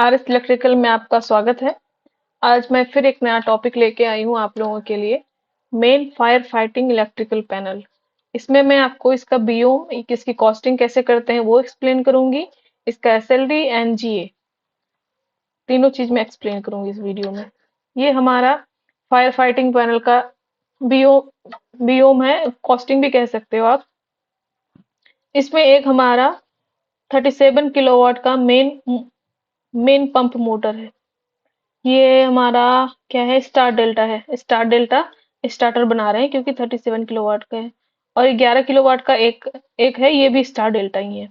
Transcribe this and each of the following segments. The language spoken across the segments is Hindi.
आरएस इलेक्ट्रिकल में आपका स्वागत है। आज मैं फिर एक नया टॉपिक लेके आई हूँ आप लोगों के लिए। Main fire fighting electrical panel. इसमें मैं आपको इसका बीओ, इसकी कॉस्टिंग कैसे करते हैं वो एक्सप्लेन करूंगी। इसका एसएलडी एंड जीए तीनों चीज मैं एक्सप्लेन करूंगी इस वीडियो में। ये हमारा फायर फाइटिंग पैनल का बीओ बीओम है, कॉस्टिंग भी कह सकते हो आप। इसमें एक हमारा 37 किलोवाट का मेन मेन पंप मोटर है। ये हमारा क्या है, स्टार डेल्टा है। स्टार डेल्टा स्टार्टर बना रहे हैं क्योंकि 37 किलोवाट का है। और 11 किलोवाट का एक एक है, ये भी स्टार डेल्टा ही है।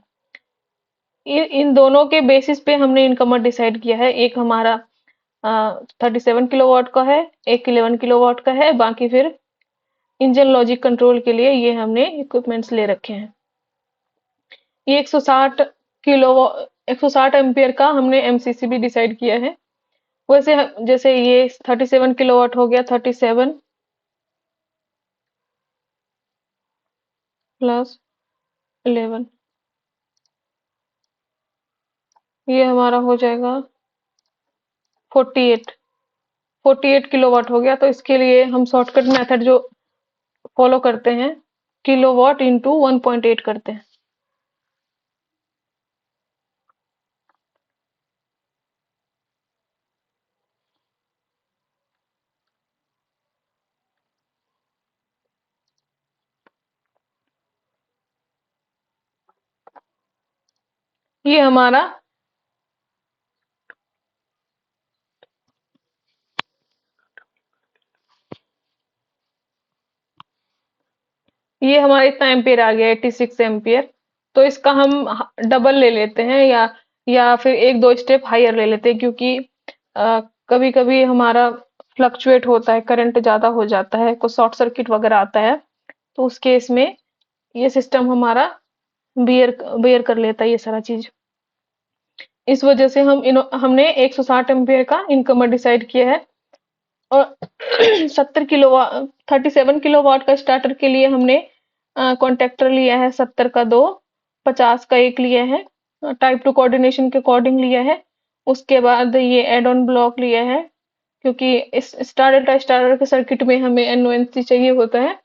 इन दोनों के बेसिस पे हमने इनकमर डिसाइड किया है। एक हमारा 37 किलोवाट का है, एक 11 किलोवाट का है। बाकी फिर इंजन लॉजिक कंट्रोल के लिए ये हमने इक्विपमेंट्स ले रखे हैं। ये 160 160 एम्पियर का हमने एमसीसी भी डिसाइड किया है। वैसे जैसे ये 37 किलोवाट हो गया, 37 + 11, ये हमारा हो जाएगा 48। 48 किलोवाट हो गया। तो इसके लिए हम शॉर्टकट मेथड जो फॉलो करते हैं, किलोवाट इंटू 1.8 करते हैं। ये हमारा ये हमारा इतना एम्पियर आ गया, 86 एम्पियर। तो इसका हम डबल ले लेते हैं, या फिर एक दो स्टेप हायर ले लेते हैं, क्योंकि कभी कभी हमारा फ्लक्चुएट होता है, करंट ज्यादा हो जाता है, कुछ शॉर्ट सर्किट वगैरह आता है। तो उस केस में ये सिस्टम हमारा बियर बियर कर लेता है ये सारा चीज। इस वजह से हमने 160 एम्पियर का इनकमर डिसाइड किया है। और 70 किलोवाट 37 किलोवाट का स्टार्टर के लिए हमने कॉन्टेक्टर लिया है 70 का 2, 50 का एक लिया है, टाइप टू कोऑर्डिनेशन के अकॉर्डिंग लिया है। उसके बाद ये एड ऑन ब्लॉक लिया है, क्योंकि इस स्टार डेल्टा स्टार्टर के सर्किट में हमें एनओएनसी चाहिए होता है।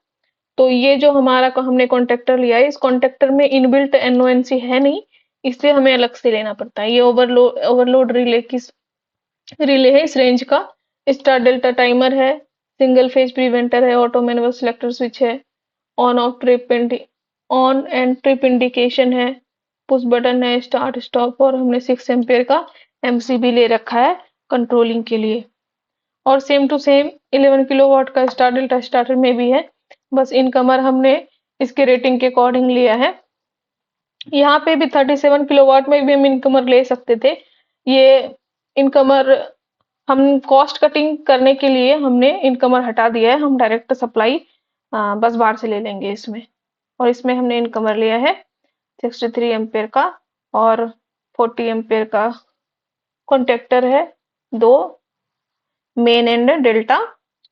तो ये जो हमारा हमने कॉन्टेक्टर लिया है, इस कॉन्टेक्टर में इनबिल्ट एनओएनसी है नहीं, इसलिए हमें अलग से लेना पड़ता है। ये ओवरलोड रिले है इस रेंज का। स्टार डेल्टा टाइमर है, सिंगल फेज प्रिवेंटर है, ऑटो मैनुअल सिलेक्टर स्विच है, on off trip on and trip indication है, पुश बटन है, स्टार्ट स्टॉप। और हमने 6 एम्पियर का एमसीबी ले रखा है कंट्रोलिंग के लिए। और सेम टू सेम 11 किलोवाट का स्टार डेल्टा स्टार्टर में भी है। बस इनकमर हमने इसके रेटिंग के अकॉर्डिंग लिया है। यहाँ पे भी 37 किलोवाट में भी हम इनकमर ले सकते थे। ये इनकमर हम कॉस्ट कटिंग करने के लिए हमने इनकमर हटा दिया है। हम डायरेक्ट सप्लाई बस बार से ले लेंगे इसमें। और इसमें हमने इनकमर लिया है 63 एम्पियर का, और 40 एम्पियर का कॉन्टेक्टर है, दो मेन एंड डेल्टा।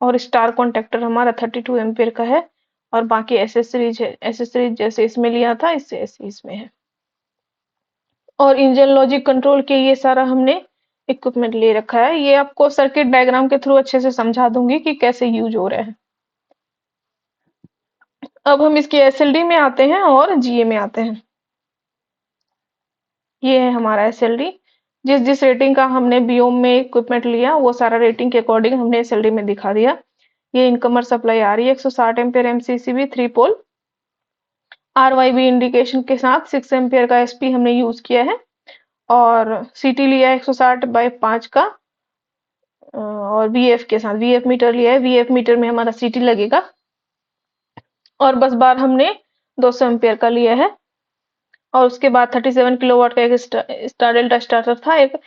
और स्टार कॉन्टेक्टर हमारा 32 एम्पियर का है। और बाकी एसेसरीज है, एसेसरीज जैसे इसमें लिया था इससे ऐसे इसमें है। और इंजन लॉजिक कंट्रोल के ये सारा हमने इक्विपमेंट ले रखा है। ये आपको सर्किट डायग्राम के थ्रू अच्छे से समझा दूंगी कि कैसे यूज हो रहा है। अब हम इसके एसएलडी में आते हैं और जीए में आते हैं। ये है हमारा एसएलडी। जिस जिस रेटिंग का हमने बीओम में इक्विपमेंट लिया, वो सारा रेटिंग के अकॉर्डिंग हमने एसएलडी में दिखा दिया। ये इनकमर सप्लाई आ रही है 160 एम्पियर एमसीसीबी 3 पोल आरवाईबी इंडिकेशन के साथ। 6 एम्पियर का एसपी हमने यूज किया है। और सीटी लिया है 160/5 का। और वीएफ के साथ वीएफ मीटर लिया है। वीएफ मीटर में हमारा सीटी लगेगा। और बस बार हमने 200 एम्पियर का लिया है। और उसके बाद 37 किलोवाट का एक स्टार डेल्टा स्टार्टर था, एक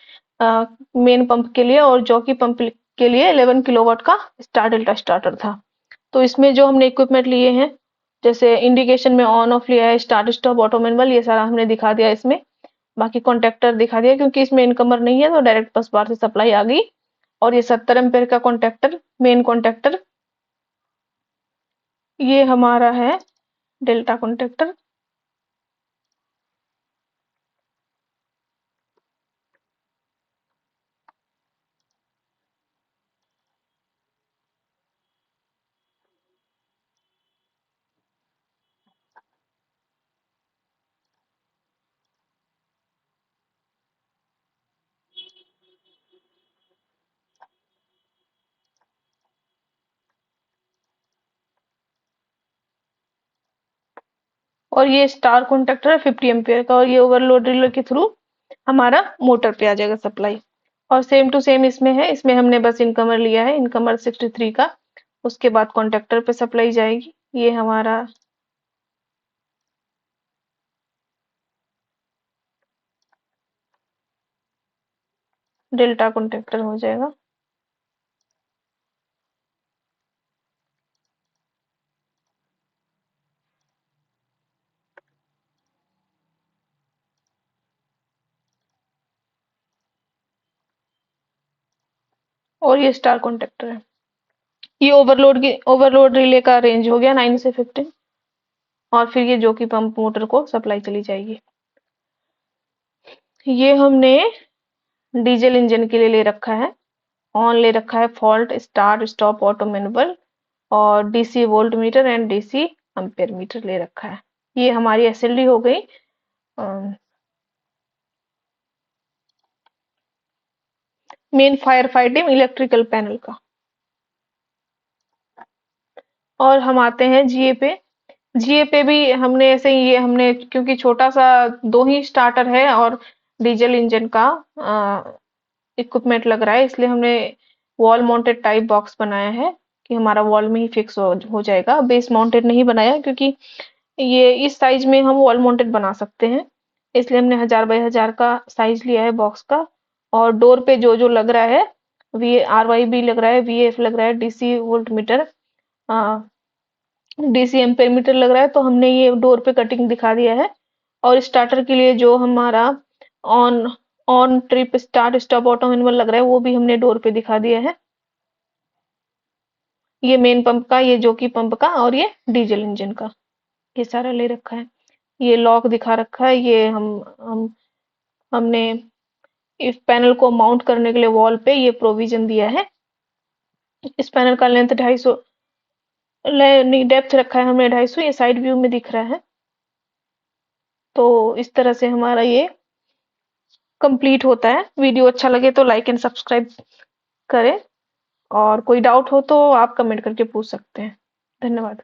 मेन पंप के लिए, और जॉकी पंप के लिए 11 किलोवाट का स्टार डेल्टा स्टार्टर था। तो इसमें जो हमने इक्विपमेंट लिए हैं, जैसे इंडिकेशन में ऑन ऑफ लिया है, स्टार्ट स्टॉप, ऑटो मैनुअल, ये सारा हमने दिखा दिया इसमें। बाकी कॉन्टेक्टर दिखा दिया, क्योंकि इसमें इनकमर नहीं है तो डायरेक्ट बस बार से सप्लाई आ गई। और ये 70 एम्पियर का कॉन्टेक्टर, मेन कॉन्टेक्टर, ये हमारा है डेल्टा कॉन्टेक्टर। और ये स्टार कॉन्टैक्टर है 50 एम्पियर का, और ये ओवरलोड रिले के थ्रू हमारा मोटर पे आ जाएगा सप्लाई। और सेम टू सेम इसमें है, इसमें हमने बस इनकमर लिया है, इनकमर 63 का, उसके बाद कॉन्टैक्टर पे सप्लाई जाएगी। ये हमारा डेल्टा कॉन्टैक्टर हो जाएगा। और ये स्टार कॉन्टैक्टर है। ये ओवरलोड रिले का रेंज हो गया 9 से 15। और फिर ये जो कि पंप मोटर को सप्लाई चली जाएगी। ये हमने डीजल इंजन के लिए ले रखा है। ऑन ले रखा है fault, start stop auto manual, और DC volt meter and DC ampere meter ले रखा है। ये हमारी एसएलडी हो गई। Main fire fighting electrical panel का। और हम आते हैं जीए पे। जीए पे भी हमने ऐसे ही, ये हमने क्योंकि छोटा सा दो ही स्टार्टर है और डीजल इंजन का इक्विपमेंट लग रहा है, इसलिए हमने वॉल माउंटेड टाइप बॉक्स बनाया है कि हमारा वॉल में ही फिक्स हो जाएगा। बेस माउंटेड नहीं बनाया क्योंकि ये इस साइज में हम वॉल माउंटेड बना सकते हैं, इसलिए हमने 1000 बाई 1000 का साइज लिया है बॉक्स का। और डोर पे जो जो लग रहा है, वी आर वाई बी लग रहा है, वीएफ लग रहा है, DC volt metre, DC ampere metre लग रहा है, तो हमने ये डोर पे कटिंग दिखा दिया है। और स्टार्टर के लिए जो हमारा on on trip start stop auto manual लग रहा है, वो भी हमने डोर पे दिखा दिया है। ये मेन पंप का, ये जो कि पंप का, और ये डीजल इंजन का, ये सारा ले रखा है। ये लॉक दिखा रखा है। ये हमने इस पैनल को माउंट करने के लिए वॉल पे ये प्रोविजन दिया है। इस पैनल का लेंथ 250, नहीं डेप्थ रखा है हमने 250, ये साइड व्यू में दिख रहा है। तो इस तरह से हमारा ये कंप्लीट होता है। वीडियो अच्छा लगे तो लाइक एंड सब्सक्राइब करें, और कोई डाउट हो तो आप कमेंट करके पूछ सकते हैं। धन्यवाद।